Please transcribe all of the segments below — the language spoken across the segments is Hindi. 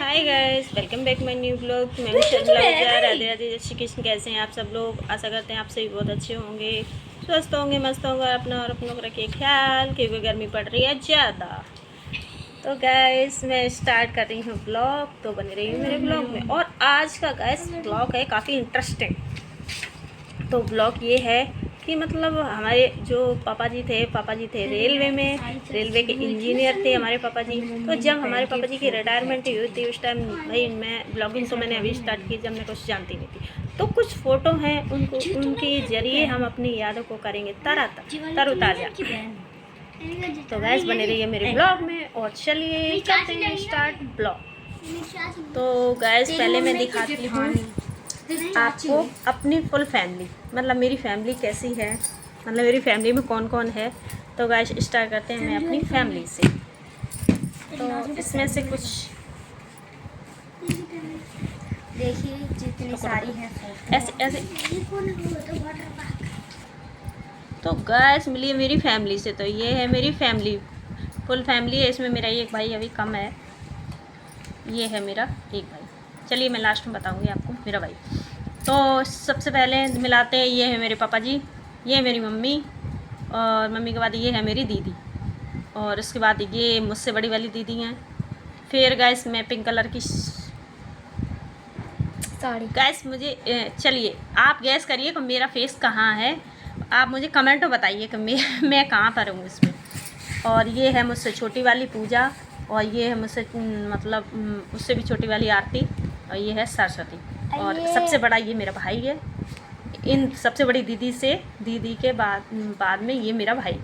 Hi guys, welcome back my new blog. मैं शर्मिला राधे राधे, जय श्री कृष्ण। कैसे हैं आप सब लोग? आशा करते हैं आप सभी बहुत अच्छे होंगे, स्वस्थ होंगे, मस्त होंगे। अपना और अपनों को रखिए ख्याल, क्योंकि गर्मी पड़ रही है ज़्यादा। तो गाइस मैं स्टार्ट कर रही हूँ ब्लॉग, तो बने रही हूँ मेरे ब्लॉग में। और आज का गाइस ब्लॉग है काफ़ी इंटरेस्टिंग। तो ब्लॉग ये है कि मतलब हमारे जो पापा जी थे रेलवे में, रेलवे के इंजीनियर थे हमारे पापा जी। तो जब हमारे पापा जी की रिटायरमेंट हुई थी उस टाइम भाई मैं ब्लॉगिंग तो मैंने अभी स्टार्ट की जब मैं कुछ जानती नहीं थी। तो कुछ फ़ोटो हैं उनको, उनके ज़रिए हम अपनी यादों को करेंगे तरोताज़ा। तो गैस बने रहिए मेरे ब्लॉग में और चलिए करते हैं स्टार्ट ब्लॉग। तो गैस पहले मैं दिखाती हूँ आपको अपनी फुल फैमिली, मतलब मेरी फैमिली कैसी है, मतलब मेरी फैमिली में कौन कौन है। तो गाइस स्टार्ट करते हैं मैं अपनी फैमिली से। तो इसमें से कुछ देखिए जितनी सारी है ऐसे ऐसे। तो गाइस मिलिए मेरी फैमिली से। तो ये है मेरी फैमिली, फुल फैमिली है। इसमें मेरा एक भाई अभी कम है, ये है मेरा एक भाई। चलिए मैं लास्ट में बताऊंगी आपको मेरा भाई। तो सबसे पहले मिलाते हैं, ये है मेरे पापा जी, ये है मेरी मम्मी, और मम्मी के बाद ये है मेरी दीदी, और उसके बाद ये मुझसे बड़ी वाली दीदी हैं। फिर गैस मैं पिंक कलर की साड़ी। गैस मुझे चलिए आप गैस करिए कि मेरा फेस कहाँ है। आप मुझे कमेंट में बताइए कि मैं कहाँ पर हूँ इसमें। और ये है मुझसे छोटी वाली पूजा, और ये है मुझसे मतलब उससे भी छोटी वाली आरती, और ये है सरस्वती, और सबसे बड़ा ये मेरा भाई है। इन सबसे बड़ी दीदी के बाद में ये मेरा भाई।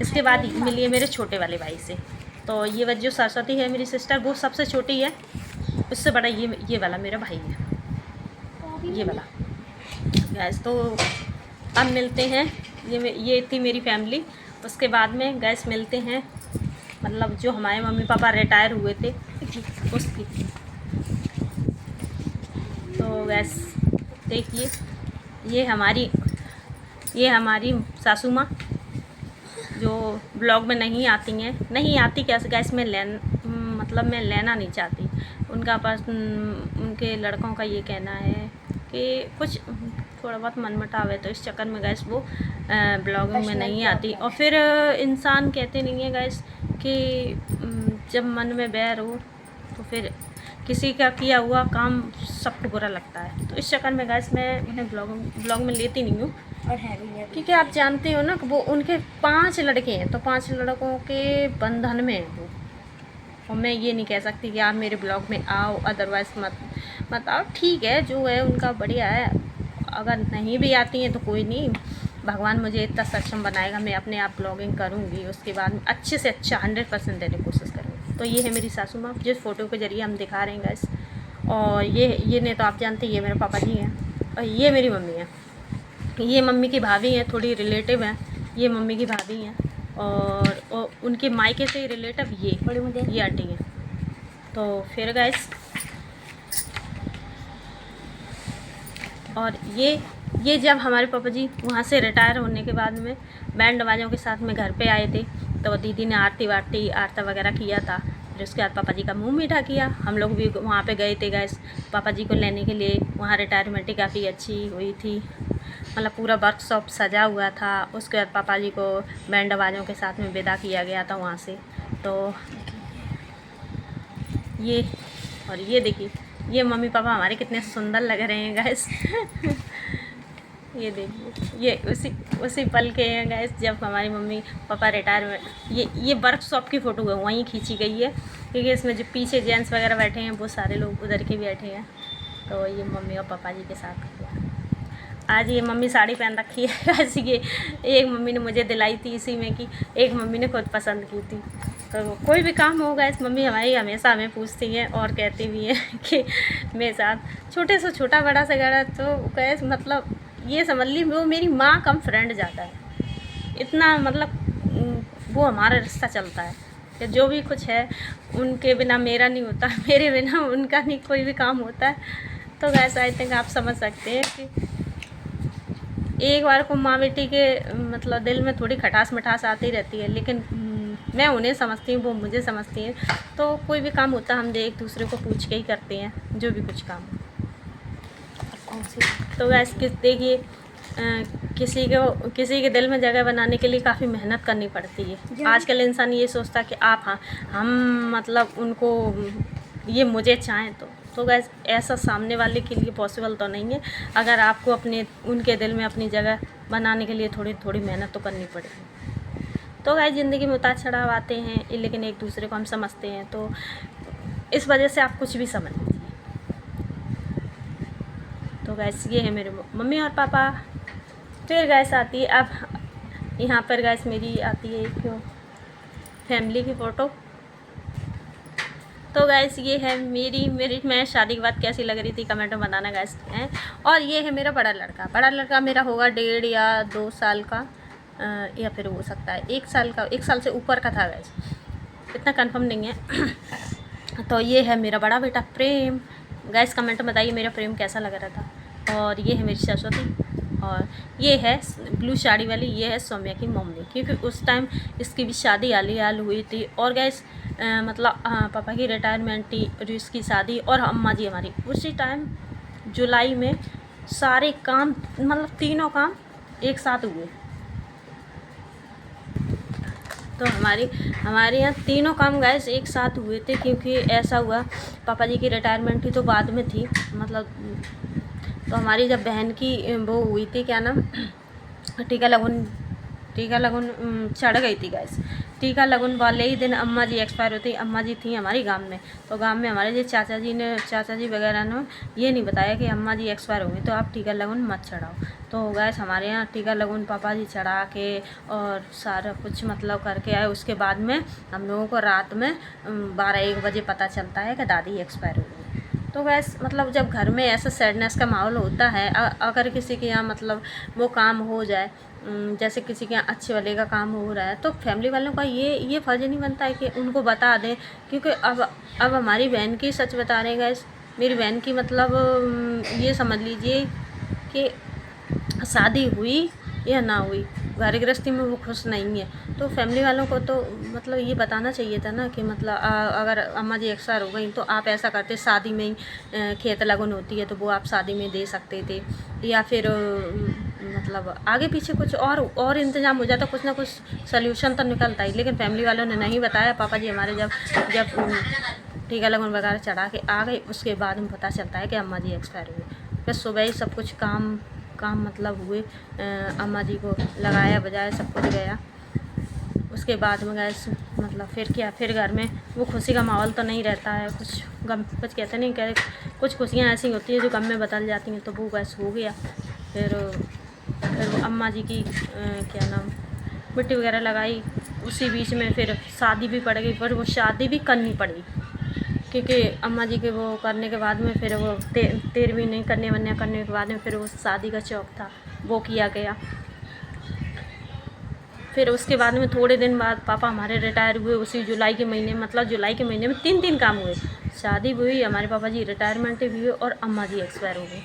इसके बाद मिलिए मेरे छोटे वाले भाई से। तो ये जो सरस्वती है मेरी सिस्टर, वो सबसे छोटी है, उससे बड़ा ये वाला मेरा भाई है, ये वाला गैस। तो अब मिलते हैं, ये थी मेरी फैमिली। उसके बाद में गैस मिलते हैं, मतलब जो हमारे मम्मी पापा रिटायर हुए थे उसकी। तो गैस देखिए ये हमारी सासू माँ जो ब्लॉग में नहीं आती कैसे गैस मैं लेना नहीं चाहती उनका पास। उनके लड़कों का ये कहना है कि कुछ थोड़ा बहुत मनमुटाव है, तो इस चक्कर में गैस वो ब्लॉगिंग में नहीं आती। और फिर इंसान कहते नहीं है गैस कि जब मन में बैर हो तो फिर किसी का किया हुआ काम सबको बुरा लगता है। तो इस चक्कर में गैस मैं उन्हें ब्लॉग में लेती नहीं हूँ। और है भी क्योंकि आप जानते हो ना कि वो उनके 5 लड़के हैं, तो 5 लड़कों के बंधन में है वो। और मैं ये नहीं कह सकती कि आप मेरे ब्लॉग में आओ, अदरवाइज़ मत आओ। ठीक है, जो है उनका बढ़िया है। अगर नहीं भी आती हैं तो कोई नहीं, भगवान मुझे इतना सक्षम बनाएगा, मैं अपने आप ब्लॉगिंग करूँगी, उसके बाद अच्छे से अच्छा 100% देने की कोशिश करूँगी। तो ये है मेरी सासू माँ, जिस फ़ोटो के ज़रिए हम दिखा रहे हैं गैस। और ये नहीं तो आप जानते हैं, ये मेरे पापा जी हैं, और ये मेरी मम्मी है। ये मम्मी की भाभी हैं, थोड़ी रिलेटिव हैं, ये मम्मी की भाभी हैं। और उनके मायके से रिलेटिव ये आंटी हैं। तो फिर गैस और ये जब हमारे पापा जी वहाँ से रिटायर होने के बाद में बैंड बाजों के साथ में घर पे आए थे, तो दीदी ने आरती वगैरह किया था। फिर उसके बाद पापा जी का मुंह मीठा किया। हम लोग भी वहाँ पे गए थे गैस पापा जी को लेने के लिए। वहाँ रिटायरमेंट काफ़ी अच्छी हुई थी, मतलब पूरा वर्कशॉप सजा हुआ था। उसके बाद पापा जी को बैंड बाजों के साथ में विदा किया गया था वहाँ से। तो ये देखिए ये मम्मी पापा हमारे कितने सुंदर लग रहे हैं गैस। ये देखिए ये उसी पल के हैं गैस जब हमारी मम्मी पापा रिटायरमेंट। ये वर्कशॉप की फ़ोटो है, वहीं खींची गई है, क्योंकि इसमें जो पीछे जेंट्स वगैरह बैठे हैं वो सारे लोग उधर के बैठे हैं। तो ये मम्मी और पापा जी के साथ आज ये मम्मी साड़ी पहन रखी है ऐसी। ये एक मम्मी ने मुझे दिलाई थी इसी में की, एक मम्मी ने खुद पसंद की थी। तो कोई भी काम होगा इस मम्मी हमारी हमेशा हमें पूछती हैं और कहती भी हैं कि मेरे साथ छोटे से छोटा बड़ा से बड़ा। तो कैसे मतलब ये समझ ली वो मेरी माँ कम फ्रेंड ज़्यादा है, इतना मतलब वो हमारा रिश्ता चलता है कि जो भी कुछ है उनके बिना मेरा नहीं होता, मेरे बिना उनका नहीं कोई भी काम होता है। तो वैसा आई थिंक आप समझ सकते हैं कि एक बार को माँ बेटी के मतलब दिल में थोड़ी खटास मिठास आती रहती है, लेकिन मैं उन्हें समझती हूँ, वो मुझे समझती हैं। तो कोई भी काम होता है हम एक दूसरे को पूछ के ही करते हैं, जो भी कुछ काम हो। तो गैस देखिए किसी के दिल में जगह बनाने के लिए काफ़ी मेहनत करनी पड़ती है। आजकल इंसान ये सोचता है कि आप हम मतलब उनको ये मुझे चाहें तो गैस ऐसा सामने वाले के लिए पॉसिबल तो नहीं है। अगर आपको उनके दिल में अपनी जगह बनाने के लिए थोड़ी थोड़ी मेहनत तो करनी पड़ेगी। तो गैस ज़िंदगी में उतार चढ़ाव आते हैं, लेकिन एक दूसरे को हम समझते हैं, तो इस वजह से आप कुछ भी समझ लीजिए। तो गैस ये है मेरे मम्मी और पापा। फिर गैस आती है अब यहाँ पर गैस मेरी आती है एक फैमिली की फ़ोटो। तो गैस ये है मेरी मैं शादी के बाद कैसी लग रही थी कमेंट में बताना गैस है। और ये है मेरा बड़ा लड़का मेरा होगा 1.5 या 2 साल का, या फिर हो सकता है 1 साल का, 1 साल से ऊपर का था गैस, इतना कंफर्म नहीं है। तो ये है मेरा बड़ा बेटा प्रेम। गैस कमेंट में बताइए मेरा प्रेम कैसा लग रहा था। और ये है मेरी सरस्वती, और ये है ब्लू साड़ी वाली, ये है सौम्या की मम्मी, क्योंकि उस टाइम इसकी भी शादी हाल हुई थी। और गैस मतलब पापा की रिटायरमेंट थी और इसकी शादी, और अम्मा जी हमारी उसी टाइम जुलाई में सारे काम मतलब तीनों काम एक साथ हुए। तो हमारे यहाँ तीनों काम गैस एक साथ हुए थे, क्योंकि ऐसा हुआ पापा जी की रिटायरमेंट थी तो बाद में थी मतलब। तो हमारी जब बहन की वो हुई थी, क्या नाम, टीका लगन चढ़ गई थी गैस। टीका लगन वाले ही दिन अम्मा जी एक्सपायर होती। अम्मा जी थी हमारी गांव में, तो गांव में हमारे जो चाचा जी वगैरह ने ये नहीं बताया कि अम्मा जी एक्सपायर हो गई तो आप टीका लगन मत चढ़ाओ। तो गैस हमारे यहाँ टीका लगन पापा जी चढ़ा के और सारा कुछ मतलब करके आए। उसके बाद में हम लोगों को रात में 12-1 बजे पता चलता है कि दादी एक्सपायर हो गई। तो गैस मतलब जब घर में ऐसा सैडनेस का माहौल होता है, अगर किसी के यहाँ मतलब वो काम हो जाए, जैसे किसी के यहाँ अच्छे वाले का काम हो रहा है, तो फैमिली वालों का ये फ़र्ज नहीं बनता है कि उनको बता दें। क्योंकि अब हमारी बहन की सच बता रहे हैं गैस, मेरी बहन की मतलब ये समझ लीजिए कि शादी हुई या ना हुई, घर गृहस्थी में वो खुश नहीं है। तो फैमिली वालों को तो मतलब ये बताना चाहिए था ना कि मतलब अगर अम्मा जी एक्सपायर हो गई तो आप ऐसा करते, शादी में ही खेत लगन होती है तो वो आप शादी में दे सकते थे, या फिर मतलब आगे पीछे कुछ और इंतज़ाम हो जाता, कुछ ना कुछ सल्यूशन तो निकलता ही। लेकिन फैमिली वालों ने नहीं बताया। पापा जी हमारे जब टीका लगन वगैरह चढ़ा के आ गए, उसके बाद में पता चलता है कि अम्मा जी एक्सपायर हुए। फिर सुबह ही सब कुछ काम मतलब हुए, अम्मा जी को लगाया बजाया सब कुछ गया। उसके बाद में गैस मतलब फिर घर में वो खुशी का माहौल तो नहीं रहता है, कुछ कहते नहीं कह, कुछ खुशियाँ ऐसी होती हैं जो गम में बदल जाती हैं। तो वो गैस हो गया। फिर वो अम्मा जी की क्या नाम मिट्टी वगैरह लगाई। उसी बीच में फिर शादी भी पड़ गई, पर वो शादी भी करनी पड़ी, क्योंकि अम्मा जी के वो करने के बाद में फिर वो 13वीं नहीं करने के बाद में फिर वो शादी का चौक था वो किया गया। फिर उसके बाद में थोड़े दिन बाद पापा हमारे रिटायर हुए। उसी जुलाई के महीने में 3 काम हुए, शादी भी हुई, हमारे पापा जी रिटायरमेंट भी हुई और अम्मा जी एक्सपायर हो गई।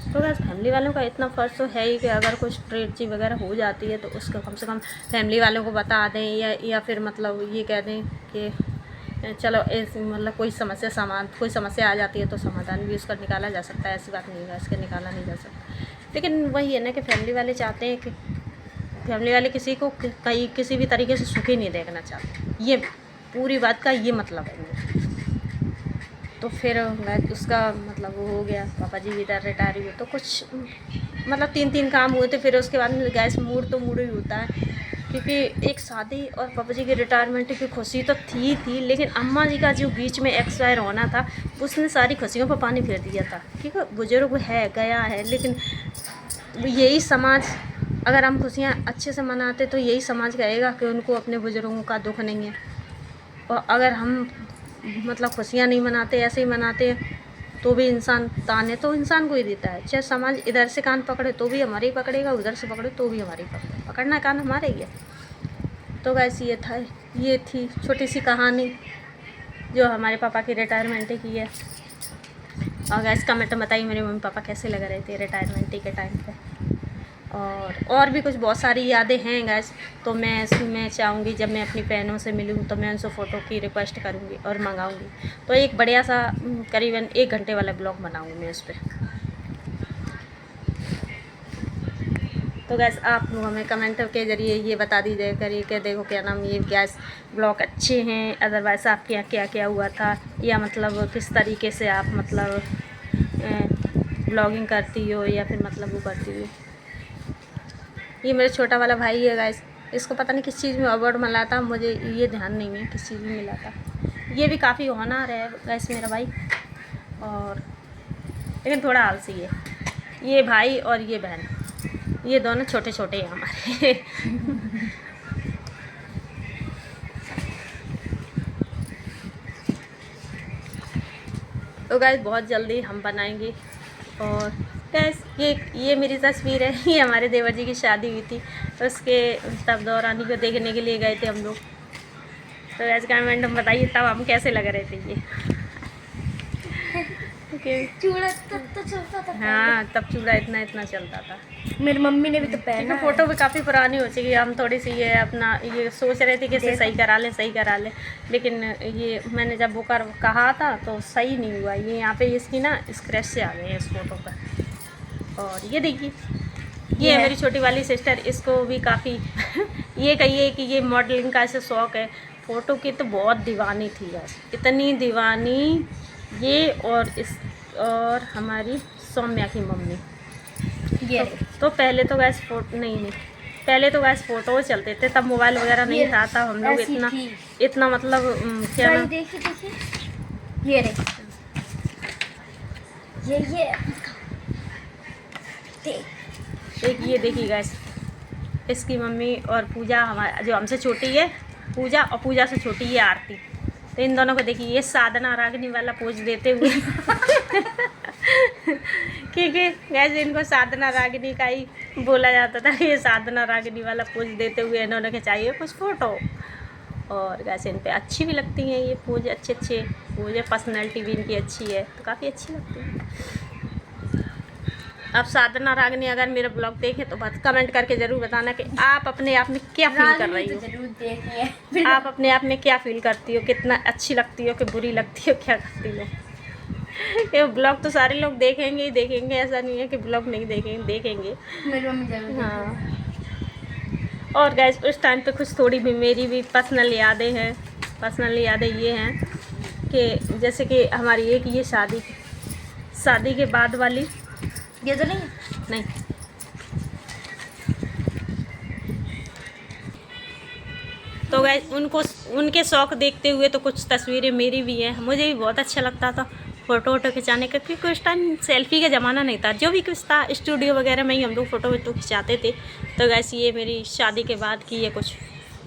तो बस फैमिली वालों का इतना फ़र्ज़ तो है ही कि अगर कुछ ट्रेजेडी वगैरह हो जाती है तो उसको कम से कम फैमिली वालों को बता दें, या फिर मतलब ये कह दें कि चलो मतलब कोई समस्या आ जाती है तो समाधान भी उसका निकाला जा सकता है। ऐसी बात नहीं है इसके निकाला नहीं जा सकता। लेकिन वही है ना कि फैमिली वाले चाहते हैं कि फैमिली वाले किसी को किसी भी तरीके से सुखी नहीं देखना चाहते। ये पूरी बात का ये मतलब है। तो फिर उसका मतलब वो हो गया, पापा जी इधर रिटायर हुए तो कुछ मतलब 3 काम हुए थे। फिर उसके बाद में गैस मूड ही होता है, क्योंकि एक शादी और पापा जी की रिटायरमेंट की खुशी तो थी, लेकिन अम्मा जी का जो बीच में एक्सपायर होना था उसने सारी खुशियों पर पानी फेर दिया था। क्योंकि बुजुर्ग है गया है, लेकिन यही समाज, अगर हम खुशियाँ अच्छे से मनाते तो यही समाज कहेगा कि उनको अपने बुजुर्गों का दुख नहीं है। और अगर हम मतलब खुशियाँ नहीं मनाते, ऐसे ही मनाते तो भी इंसान ताने तो इंसान को ही देता है। चाहे समाज इधर से कान पकड़े तो भी हमारे ही पकड़ेगा, उधर से पकड़े तो भी हमारे ही पकड़ेगा, पकड़ना कान हमारे ही है। तो गैस ये थी छोटी सी कहानी जो हमारे पापा की रिटायरमेंट की है। और गैस कमेंट में बताइए मेरे मम्मी पापा कैसे लग रहे थे रिटायरमेंट के टाइम पे। और भी कुछ बहुत सारी यादें हैं गैस। तो मैं चाहूँगी जब मैं अपनी बहनों से मिलूँ तो मैं उनसे फ़ोटो की रिक्वेस्ट करूँगी और मंगाऊँगी। तो एक बढ़िया सा करीबन 1 घंटे वाला ब्लॉग बनाऊँगी मैं उस पर। तो गैस आप लोग हमें कमेंट के ज़रिए ये बता दीजिए करिए कि देखो क्या नाम ये गैस ब्लॉग अच्छे हैं, अदरवाइज़ आपके यहाँ क्या क्या हुआ था, या मतलब किस तरीके से आप मतलब ब्लॉगिंग करती हो या फिर मतलब वो करती हो। ये मेरा छोटा वाला भाई है गाइस, इसको पता नहीं किस चीज़ में अवार्ड मिला था, मुझे ये ध्यान नहीं है किस चीज़ में मिला था। ये भी काफ़ी होनहार है गाइस मेरा भाई, और लेकिन थोड़ा आलसी है। ये भाई और ये बहन, ये दोनों छोटे छोटे हैं हमारे। तो गाइस बहुत जल्दी हम बनाएंगे। और गैस ये मेरी तस्वीर है, ये हमारे देवर जी की शादी हुई थी, तो उसके तब दौरानी को देखने के लिए गए थे हम लोग। तो गैस कमेंट में बताइए तब हम कैसे लग रहे थे ये। चूड़ा तब तो चलता था। हाँ तब चूड़ा इतना चलता था। मेरी मम्मी ने भी तो पहना। फ़ोटो भी काफ़ी पुरानी हो चुकी है, हम थोड़ी सी ये अपना ये सोच रहे थे कि इसे सही करा लें, लेकिन ये मैंने जब वो कहा था तो सही नहीं हुआ। ये यहाँ पे इसकी ना स्क्रैच से आ गए हैं इस फोटो पर। और ये देखिए ये है मेरी छोटी वाली सिस्टर, इसको भी काफ़ी ये कहिए कि ये मॉडलिंग का ऐसे शौक़ है। फ़ोटो की तो बहुत दीवानी थी यार, इतनी दीवानी ये और हमारी सौम्या की मम्मी। ये तो पहले तो गैस पहले तो गैस फ़ोटो चलते थे, तब मोबाइल वगैरह नहीं था, तब हम लोग इतना मतलब क्या ना। देखिए ये एक ये देखिए गैस, इसकी मम्मी और पूजा हमारा जो हमसे छोटी है, पूजा और पूजा से छोटी है आरती। तो इन दोनों को देखिए ये साधना रागिनी वाला पोज देते हुए क्योंकि गैस इनको साधना रागिनी का ही बोला जाता था, ये साधना रागिनी वाला पोज देते हुए इन्होंने खिंचाई है कुछ फ़ोटो। और गैस इन पे अच्छी भी लगती हैं ये पोज, अच्छे पोज है, पर्सनैलिटी भी इनकी अच्छी है, तो काफ़ी अच्छी लगती है। अब साधना रागिनी अगर मेरा ब्लॉग देखें तो बस कमेंट करके ज़रूर बताना कि आप अपने आप में क्या फील कर रही हो। जरूर देखिए आप अपने आप में क्या फील करती हो, कितना अच्छी लगती हो कि बुरी लगती हो, क्या करती हो। ये ब्लॉग तो सारे लोग देखेंगे ही देखेंगे, ऐसा नहीं है कि ब्लॉग नहीं देखेंगे। मेरी मम्मी जरूर। हाँ और गैस उस टाइम पे कुछ थोड़ी भी मेरी भी पर्सनल यादें हैं। पर्सनल यादें ये हैं कि जैसे कि हमारी एक ये शादी के बाद वाली, ये तो नहीं। तो गैस उनके शौक़ देखते हुए तो कुछ तस्वीरें मेरी भी हैं। मुझे भी बहुत अच्छा लगता था फ़ोटो खिंचाने का, क्योंकि उस टाइम सेल्फ़ी का ज़माना नहीं था, जो भी कुछ था स्टूडियो वगैरह में ही हम लोग फ़ोटो खिंचाते थे। तो गैस ये मेरी शादी के बाद की ये कुछ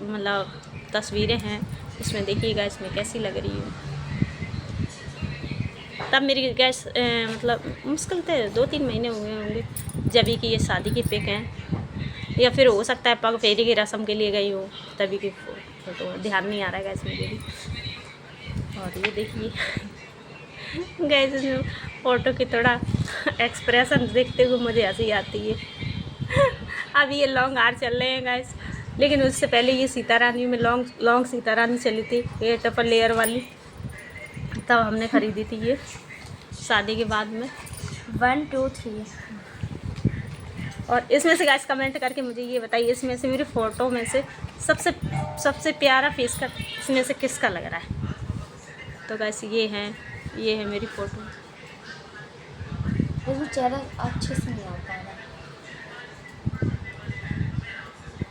मतलब तस्वीरें हैं, इसमें देखिएगा इसमें कैसी लग रही है। तब मेरी गैस मतलब मुश्किल थे 2-3 महीने हुए होंगे जब की ये शादी की पिक है, या फिर हो सकता है पग फेरी की रस्म के लिए गई हो तभी की फ़ोटो, ध्यान नहीं आ रहा है गैस मुझे भी। और ये देखिए गैस इसमें फ़ोटो की थोड़ा एक्सप्रेशन देखते हुए मुझे हंसी आती है। अब ये लॉन्ग हार चल रहे हैं गैस, लेकिन उससे पहले ये सीता रानी में लॉन्ग सीता रानी चली थी, ये ट्रिपल लेयर वाली, तब हमने ख़रीदी थी ये शादी के बाद में। 1 2 3। और इसमें से गाइस कमेंट करके मुझे ये बताइए, इसमें से मेरी फ़ोटो में से सबसे प्यारा फेस का इसमें से किसका लग रहा है। तो गाइस ये है मेरी फ़ोटो। वो चेहरा अच्छे से नहीं आ पा रहा,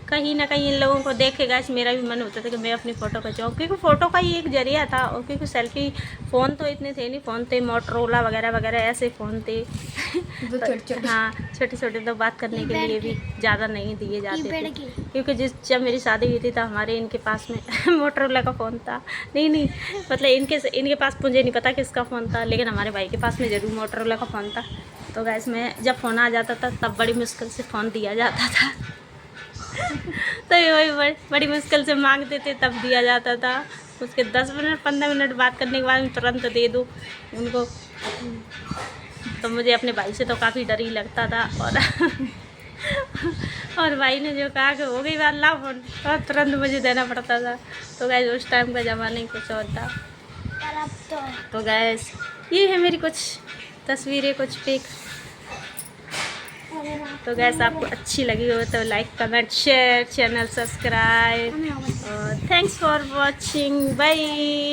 कहीं ना कहीं इन लोगों को देख के गाइस मेरा भी मन होता था कि मैं अपनी फ़ोटो खिंचाऊँ, क्योंकि फ़ोटो का ही एक जरिया था। और क्योंकि सेल्फी फ़ोन तो इतने थे नहीं, फ़ोन थे मोटरोला वगैरह ऐसे फ़ोन थे। छोटे हाँ छोटे तो बात करने के लिए भी ज़्यादा नहीं दिए जाते थे, क्योंकि जब मेरी शादी हुई थी तब हमारे इनके पास में मोटरोला का फ़ोन था। नहीं मतलब इनके पास मुझे नहीं पता किसका फ़ोन था, लेकिन हमारे भाई के पास में ज़रूर मोटरोला का फ़ोन था। तो गैस मैं जब फ़ोन आ जाता था तब बड़ी मुश्किल से फ़ोन दिया जाता था। तो वही बड़ी मुश्किल से मांगते थे तब दिया जाता था। उसके 10 मिनट 15 मिनट बात करने के बाद मैं तुरंत दे दूँ उनको। तो मुझे अपने भाई से तो काफ़ी डर ही लगता था। और भाई ने जो कहा कि हो गई बात ला फोन, और तुरंत मुझे देना पड़ता था। तो गैस उस टाइम का ज़माना ही कुछ और था। तो गैस ये है मेरी कुछ तस्वीरें, कुछ पिक। तो गैस आपको अच्छी लगी हो तो like comment share, channel subscribe, और थैंक्स फॉर वॉचिंग, बाय।